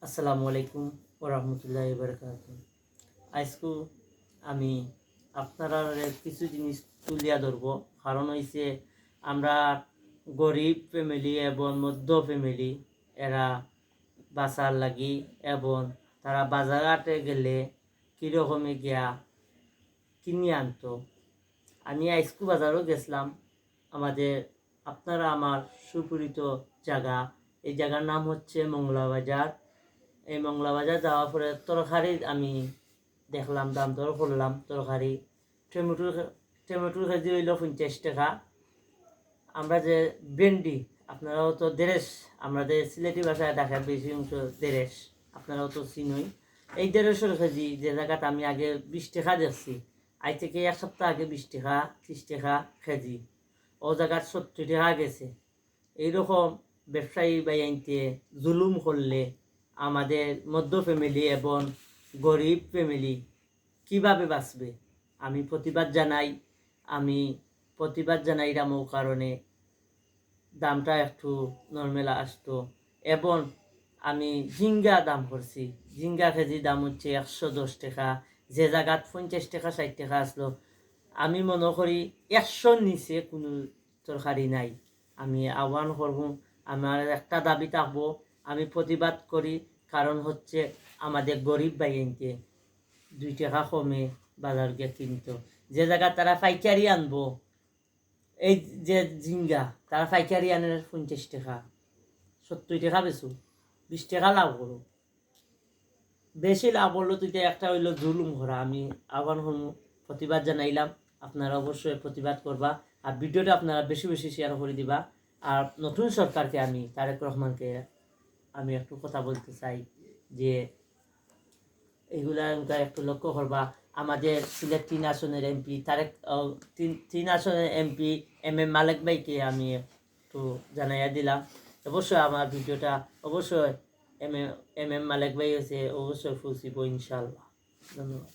আসসালামু আলাইকুম ওরহমতুল্লাহি বারাকাতুহু। আজকে আমি আপনারা কিছু জিনিস তুলিয়া ধরব। কারণ হইছে আমরা গরিব ফ্যামিলি এবং মধ্য ফ্যামিলি এরা বাঁচার লাগি এবং তারা বাজারহাটে গেলে কীরকমে গিয়া কিনে আনতো। আমি আজকে বাজারও গেছিলাম। আমাদের আপনারা আমার সুপরিচিত জায়গা, এই জায়গার নাম হচ্ছে মংলা বাজার। এই মংলা বাজার যাওয়ার পরে তরকারি আমি দেখলাম, দাম দর করলাম। তরকারি টমেটোর কেজি হইল 50 টাকা। আমরা যে ভেন্ডি, আপনারাও তো দেরেশ, আমাদের সিলেটি ভাষায় দেখা বেশি অংশ দেরেশ, আপনারাও তো চিনই। এই দেড়শোর কেজি যে জায়গাটা আমি আগে 20 টাকা দেখছি, আজ থেকে এক সপ্তাহ আগে 20 টাকা 30 টাকা কেজি, ও জায়গার 70 টাকা গেছে। এইরকম ব্যবসায়ী আনতে জুলুম করলে আমাদের মধ্য ফ্যামিলি এবং গরিব ফ্যামিলি কিভাবে বাঁচবে? আমি প্রতিবাদ জানাই রামো কারণে দামটা একটু নর্মাল আসতো। এবং আমি ঝিঙ্গা দাম করছি, ঝিঙ্গা কেজি দাম হচ্ছে 110 টাকা, যে জায়গাত 50 টাকা 60 টাকা আসলো। আমি মনে করি 100 নিচে কোনো তরকারি নাই। আমি আহ্বান করব, আমার একটা দাবি থাকবো, আমি প্রতিবাদ করি। কারণ হচ্ছে আমাদের গরিব আনতে 2 টাকা কমে বাজার গিয়ে কিনতো। যে জায়গা তারা পাইকারি আনবো, এই যে ঝিঙ্গা তারা পাইকারি আনে 50 টাকা 70 টাকা বেচো, 20 টাকা লাভ করো। বেশি লাভ হলো তুই একটা হইলো জুলুম করা। আমি আহ্বান করবো, প্রতিবাদ জানাইলাম, আপনারা অবশ্যই প্রতিবাদ করবা। আর ভিডিওটা আপনারা বেশি বেশি শেয়ার করে দিবা। আর নতুন সরকারকে, আমি তারেক রহমানকে আমি একটু কথা বলতে চাই যে এগুলা একটু লক্ষ্য করবা। আমাদের সিলেট 3 আসনের এমপি তারেক, 3 আসনের এমপি মালেক ভাইকে আমি একটু জানাইয়া দিলাম। অবশ্যই আমার ভিডিওটা অবশ্যই মালেক ভাই আছে, অবশ্যই পৌঁছিব ইনশাআল্লাহ। ধন্যবাদ।